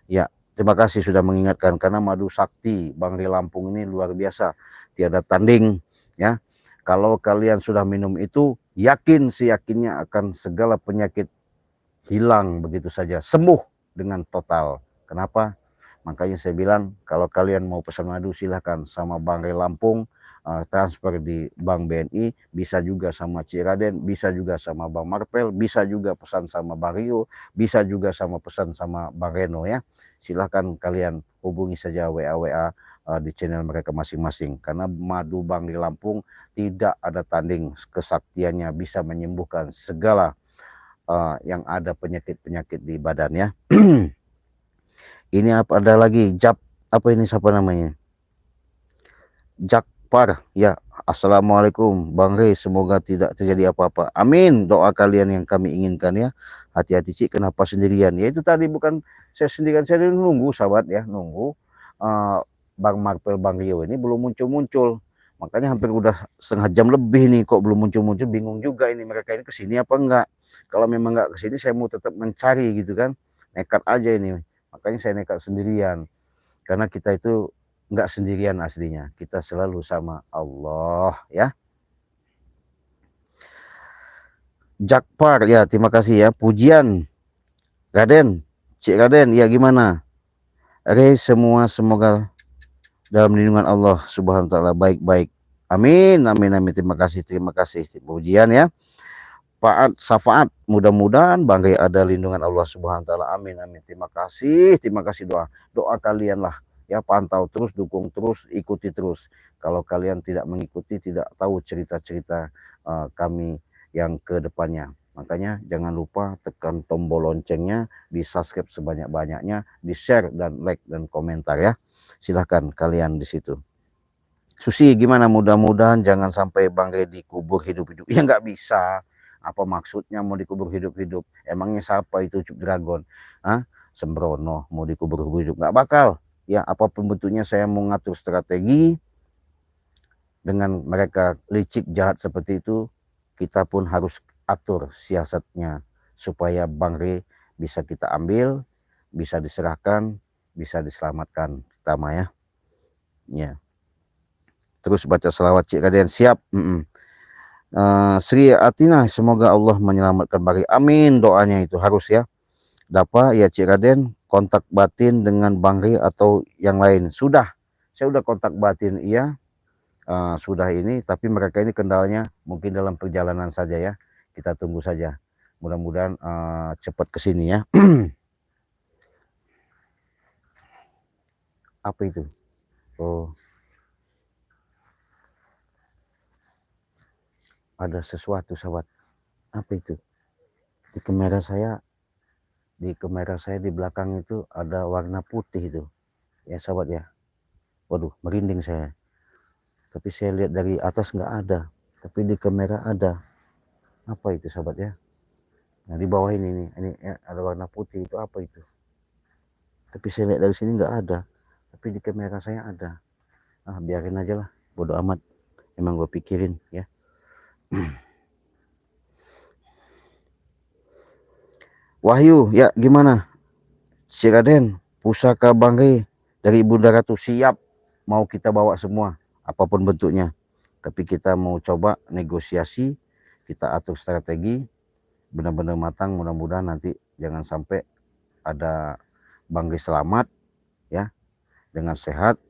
Ya, terima kasih sudah mengingatkan, karena madu sakti Bang Rey Lampung ini luar biasa, tiada tanding ya. Kalau kalian sudah minum itu, yakin seyakinnya akan segala penyakit hilang begitu saja, sembuh dengan total. Kenapa? Makanya saya bilang kalau kalian mau pesan madu silahkan sama Bang Rey Lampung, transfer di Bank BNI, bisa juga sama Cik Raden, bisa juga sama Bang Marpel, bisa juga pesan sama Bang Rio, bisa juga sama pesan sama Bang Reno ya. Silahkan kalian hubungi saja WA di channel mereka masing-masing, karena madu Bang Rey Lampung tidak ada tanding, kesaktiannya bisa menyembuhkan segala yang ada penyakit-penyakit di badannya. Ini apa, ada lagi apa ini, siapa namanya, Jakpar ya. Assalamualaikum Bang Rey, semoga tidak terjadi apa-apa, amin. Doa kalian yang kami inginkan ya. Hati-hati Cik, kenapa sendirian? Ya itu tadi, bukan saya sendirian, saya nunggu sahabat ya, nunggu Bang Marpel, Bang Rio ini belum muncul-muncul, makanya hampir udah setengah jam lebih nih kok belum muncul-muncul. Bingung juga ini mereka ini kesini apa enggak. Kalau memang enggak kesini, saya mau tetap mencari gitu kan, nekat aja ini. Makanya saya nekat sendirian, karena kita itu enggak sendirian aslinya, kita selalu sama Allah ya. Jakpar ya, terima kasih ya. Pujian Raden, Cik Raden ya, gimana Rey, semua semoga dalam lindungan Allah Subhanahu wa taala, baik-baik, amin amin amin. Terima kasih pujian ya. Pak Safaat, mudah-mudahan Bang Rey ada lindungan Allah Subhanahu wa taala, amin amin. Terima kasih doa kalian lah ya, pantau terus, dukung terus, ikuti terus. Kalau kalian tidak mengikuti, tidak tahu cerita-cerita kami yang ke depannya. Makanya jangan lupa tekan tombol loncengnya, di subscribe sebanyak-banyaknya, di share dan like dan komentar ya. Silahkan kalian di situ. Susi gimana, mudah-mudahan jangan sampai Bang Rey dikubur hidup-hidup. Ya nggak bisa. Apa maksudnya mau dikubur hidup-hidup? Emangnya siapa itu Ucup Dragon? Sembrono mau dikubur hidup, nggak bakal. Ya apapun bentuknya, saya mau ngatur strategi. Dengan mereka licik jahat seperti itu, kita pun harus atur siasatnya supaya Bang Rey bisa kita ambil, bisa diserahkan, bisa diselamatkan pertama ya. Ya. Terus baca selawat Cik Raden, siap. Sri Atina, semoga Allah menyelamatkan Bang Rey, amin. Doanya itu harus ya. Dapat ya Cik Raden, kontak batin dengan Bang Rey atau yang lain? Sudah, saya udah kontak batin iya, sudah ini, tapi mereka ini kendalanya mungkin dalam perjalanan saja ya. Kita tunggu saja, mudah-mudahan cepat kesini ya. Apa itu? Oh, ada sesuatu sahabat. Apa itu? Di kamera saya, di belakang itu ada warna putih itu. Ya sahabat ya. Waduh, merinding saya. Tapi saya lihat dari atas nggak ada. Tapi di kamera ada. Apa itu sahabat ya? Nah di bawah ini ya, ada warna putih itu apa itu? Tapi saya lihat dari sini nggak ada. Tapi di kamera saya ada. Ah biarin aja lah. Bodoh amat. Emang gue pikirin ya. Wahyu, ya gimana? Si Raden, pusaka Bangre dari Bunda Ratu siap. Mau kita bawa semua, apapun bentuknya. Tapi kita mau coba negosiasi, kita atur strategi, benar-benar matang. Mudah-mudahan nanti jangan sampai ada Bangre selamat, ya, dengan sehat.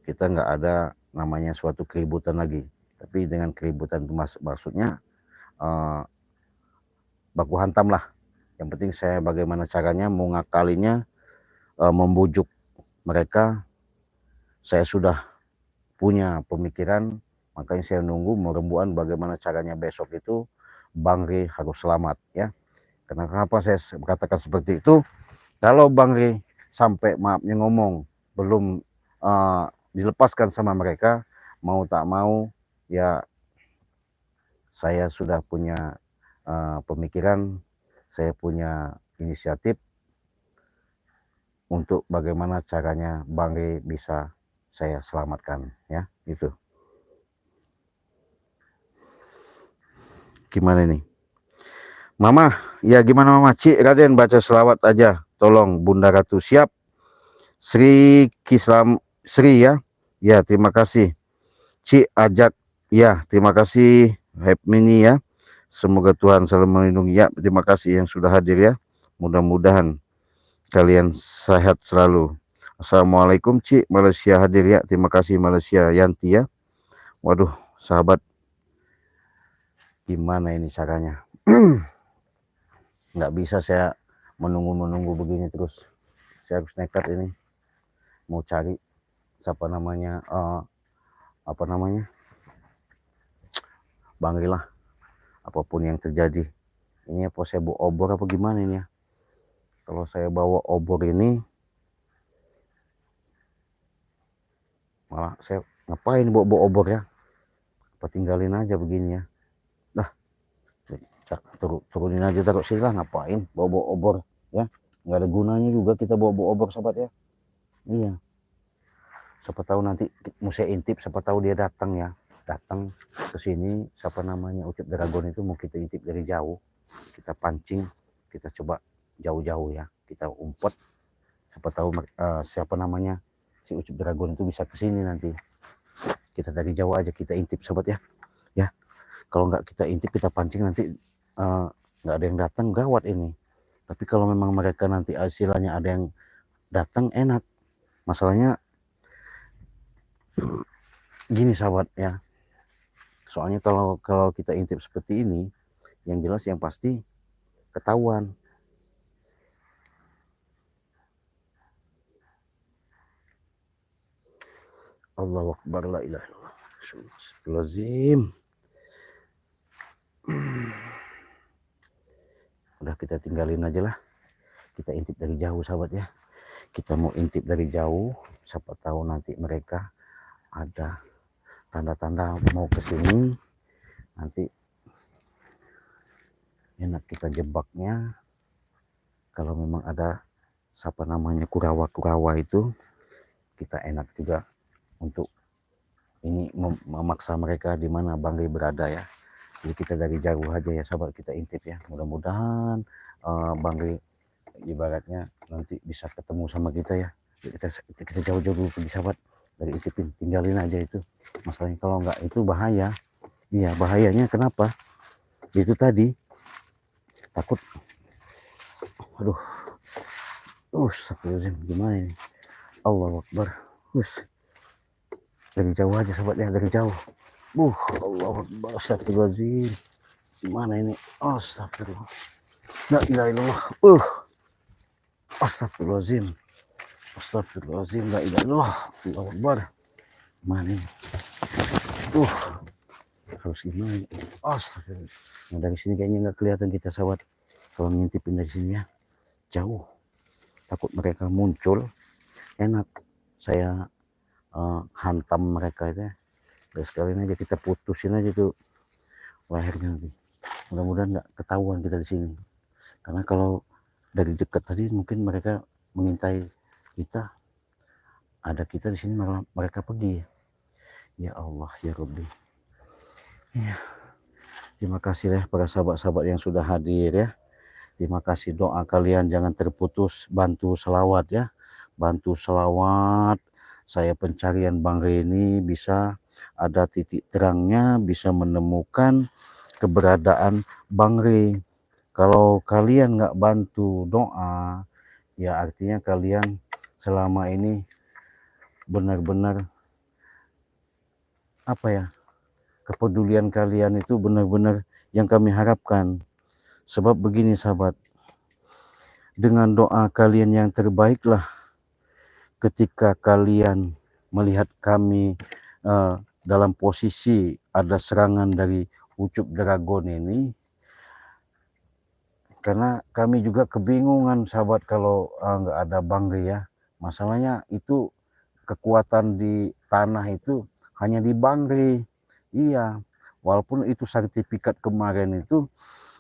Kita nggak ada namanya suatu keributan lagi. Tapi dengan keributan itu maksudnya baku hantam lah. Yang penting saya bagaimana caranya mau ngakalinya, membujuk mereka. Saya sudah punya pemikiran, makanya saya nunggu merembuan bagaimana caranya besok itu Bangre harus selamat ya. Kenapa saya katakan seperti itu? Kalau Bangre sampai maafnya ngomong belum dilepaskan sama mereka, mau tak mau ya saya sudah punya pemikiran, saya punya inisiatif untuk bagaimana caranya Bangre bisa saya selamatkan ya, gitu. Gimana nih? Mama, ya gimana Mama? Cik Raden baca selawat aja. Tolong Bunda Ratu siap. Sri Kislam Sri ya. Ya, terima kasih. Cik ajak ya, terima kasih Mini ya. Semoga Tuhan selalu melindungi ya. Terima kasih yang sudah hadir ya. Mudah-mudahan kalian sehat selalu. Assalamualaikum Cik Malaysia hadir ya. Terima kasih Malaysia Yanti ya. Waduh, sahabat, gimana ini caranya? Nggak bisa saya menunggu begini terus. Saya harus nekat ini. Mau cari siapa namanya, Bangre lah. Apapun yang terjadi. Ini apa saya bawa obor apa gimana ini ya? Kalau saya bawa obor ini, malah saya ngapain bawa obor ya? Apa tinggalin aja begini ya? Dah, turunin aja taruh sini lah, ngapain bawa obor ya? Nggak ada gunanya juga kita bawa obor sahabat ya. Iya. Siapa tahu nanti mau saya intip, siapa tahu dia datang ya. Datang ke sini, siapa namanya Ucup Dragon itu mau kita intip dari jauh. Kita pancing, kita coba jauh-jauh ya. Kita umpet. Siapa tahu siapa namanya si Ucup Dragon itu bisa ke sini nanti. Kita dari jauh aja kita intip sahabat ya. Ya. Kalau nggak kita intip, kita pancing nanti nggak ada yang datang, gawat ini. Tapi kalau memang mereka nanti istilahnya ada yang datang, enak. Masalahnya gini sahabat ya. Soalnya kalau kita intip seperti ini, yang jelas yang pasti ketahuan. Allahu Akbar, la ilaha illallah. Astagfirullahaladzim. Udah kita tinggalin aja lah. Kita intip dari jauh sahabat ya. Kita mau intip dari jauh, siapa tahu nanti mereka ada tanda-tanda mau ke sini. Nanti enak kita jebaknya. Kalau memang ada siapa namanya kurawa-kurawa itu, kita enak juga untuk ini memaksa mereka di mana Bangre berada ya. Jadi kita dari jauh aja ya sahabat, kita intip ya. Mudah-mudahan Bangre ibaratnya nanti bisa ketemu sama kita ya. Kita jauh-jauh dulu pergi sahabat, dari intipin, tinggalin aja itu. Masalahnya kalau nggak itu bahaya. Iya bahayanya kenapa? Itu tadi takut. Aduh, astagfirullahaladzim, gimana ini? Allahu Akbar. Dari jauh aja sahabat ya, dari jauh. Allahu Akbar, astagfirullahaladzim. Gimana ini? Astagfirullah. La ilaha illallah. Astagfirullahaladzim. Astagfirullahaladzim, la ilaha illallah, Allahu Akbar. Mana ini? Harus gimana? Astagfirullah. Nah, dari sini kayaknya nggak kelihatan kita sahabat. Kalau ngintipin dari sini ya, jauh. Takut mereka muncul, enak. Saya hantam mereka itu ya. Dan sekalian aja kita putusin aja tuh lehernya nanti. Mudah-mudahan nggak ketahuan kita di sini. Karena kalau dari dekat tadi mungkin mereka mengintai kita. Ada kita di sini malah mereka pergi. Ya Allah ya Rabbi. Ya. Terima kasih ya para sahabat-sahabat yang sudah hadir ya. Terima kasih, doa kalian jangan terputus, bantu selawat ya. Bantu selawat. Saya pencarian Bang Reni bisa ada titik terangnya, bisa menemukan keberadaan Bang Reni. Kalau kalian nggak bantu doa, ya artinya kalian selama ini benar-benar apa ya, kepedulian kalian itu benar-benar yang kami harapkan. Sebab begini sahabat, dengan doa kalian yang terbaiklah ketika kalian melihat kami dalam posisi ada serangan dari Ucup Dragon ini, karena kami juga kebingungan sahabat kalau nggak ada Bang Ri ya. Masalahnya itu kekuatan di tanah itu hanya di Bang Ri. Iya, walaupun itu sertifikat kemarin itu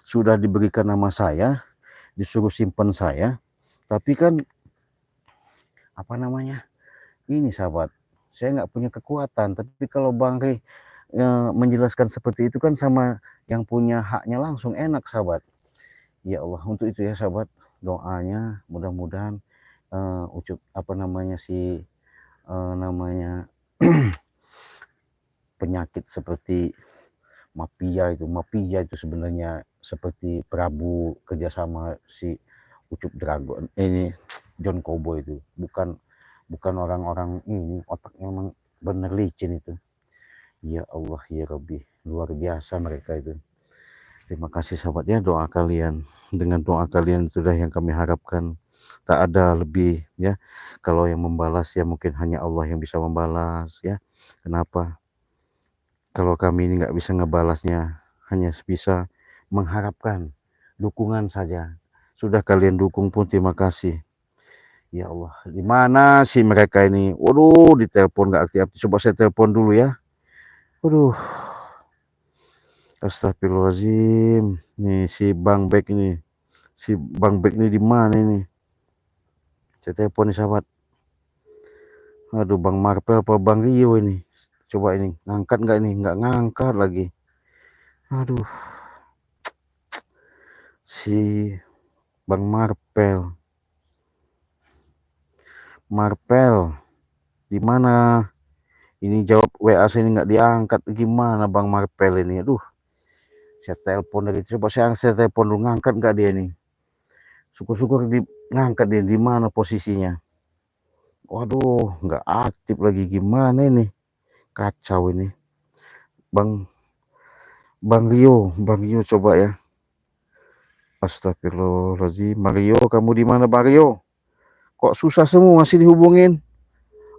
sudah diberikan nama saya, disuruh simpan saya, tapi kan apa namanya, ini sahabat, saya nggak punya kekuatan. Tapi kalau Bang Ri menjelaskan seperti itu kan sama yang punya haknya langsung, enak sahabat. Ya Allah, untuk itu ya sahabat, doanya mudah-mudahan Ucup apa namanya si namanya penyakit seperti mafia itu sebenarnya seperti Prabu kerjasama si Ucup Dragon ini John Cowboy itu bukan orang-orang ini, otaknya memang bener licin itu. Ya Allah ya Rabbi, luar biasa mereka itu. Terima kasih sahabat ya, doa kalian, dengan doa kalian sudah yang kami harapkan, tak ada lebih ya. Kalau yang membalas ya mungkin hanya Allah yang bisa membalas ya. Kenapa? Kalau kami ini nggak bisa ngebalasnya, hanya bisa mengharapkan dukungan saja. Sudah kalian dukung pun terima kasih. Ya Allah, di mana sih mereka ini? Waduh, ditelepon nggak aktif. Coba saya telepon dulu ya. Waduh, astagfirullahaladzim. Nih si Bang Bek ini, di mana ini? Saya telepon nih sahabat. Aduh, Bang Marpel apa Bang Rio ini? Coba ini, ngangkat nggak ini? Nggak ngangkat lagi. Aduh, si Bang Marpel, di mana? Ini jawab WA saya ini nggak diangkat, gimana Bang Marpel ini? Aduh, saya telepon dari coba saya telepon dulu, ngangkat nggak dia ini? Syukur-syukur ngangkat dia, di mana posisinya? Waduh, nggak aktif lagi, gimana ini? Kacau ini. Bang Rio coba ya. Astagfirullahaladzim, Mario, kamu di mana Mario? Kok susah semua sih dihubungin?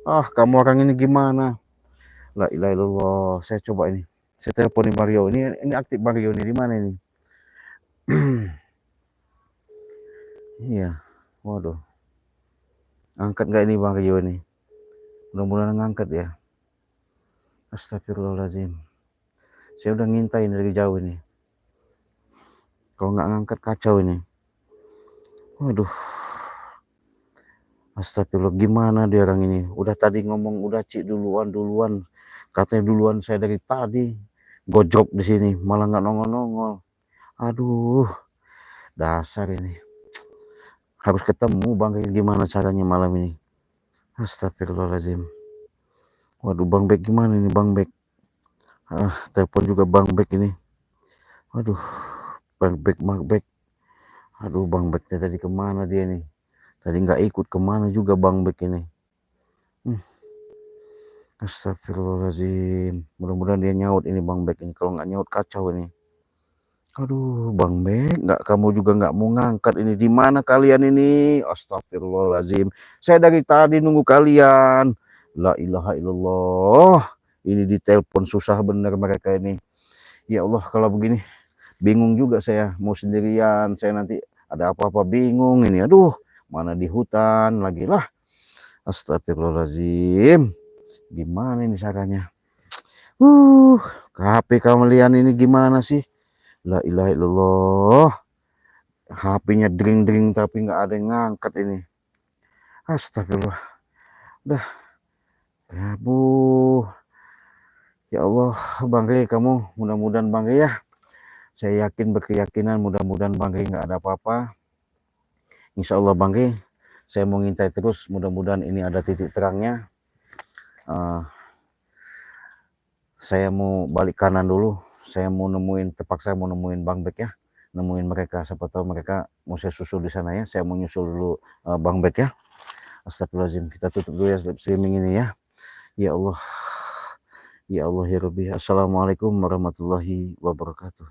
Ah, kamu orang ini gimana? La ilaha illallah, saya coba ini. Saya teleponin Mario. Ini aktif Mario ini, di mana ini? Iya, waduh. Angkat nggak ini Bang Rio ini? Mudah-mudahan ngangkat ya. Astagfirullahaladzim. Saya udah ngintain dari jauh ini. Kalau nggak ngangkat kacau ini. Waduh. Astagfirullah, gimana dia orang ini? Udah tadi ngomong, udah cik duluan. Katanya duluan saya dari tadi. Gojok di sini, malah nggak nongol-nongol. Aduh, dasar ini. Harus ketemu Bang, gimana caranya malam ini? Astagfirullahaladzim. Waduh, Bang Bek gimana ini Bang Bek? Telepon juga Bang Bek ini. Waduh, Bang Bek. Aduh, Bang Bek tadi kemana dia nih? Tadi nggak ikut kemana juga Bang Bek ini. Astagfirullahaladzim. Mudah-mudahan dia nyaut ini Bang Bek ini. Kalau nggak nyaut kacau ini. Aduh, Bang Bek, kamu juga nggak mau ngangkat ini. Di mana kalian ini? Astagfirullahaladzim. Saya dari tadi nunggu kalian. La ilaha illallah. Ini ditelepon susah bener mereka ini. Ya Allah, kalau begini bingung juga saya. Mau sendirian, saya nanti ada apa-apa bingung ini. Aduh, mana di hutan lagi lah. Astagfirullahaladzim. Gimana ini caranya? HP kalian ini gimana sih? La ilaha illallah. HP-nya dring-dring tapi nggak ada yang ngangkat ini. Astagfirullah. Dah. Ya bu. Ya Allah, Bang Rey, kamu mudah-mudahan Bang Rey ya. Saya yakin berkeyakinan mudah-mudahan Bang Rey nggak ada apa-apa. Insya Allah Bang Rey, saya mau ngintai terus. Mudah-mudahan ini ada titik terangnya. Saya mau balik kanan dulu. Saya mau nemuin, terpaksa mau nemuin Bang Bek ya. Nemuin mereka, siapa tahu mereka mau saya susul di sana ya. Saya mau nyusul dulu Bang Bek ya. Astagfirullahaladzim, kita tutup dulu ya streaming ini ya. Ya Allah, ya Allah ya Rabbi. Assalamualaikum warahmatullahi wabarakatuh.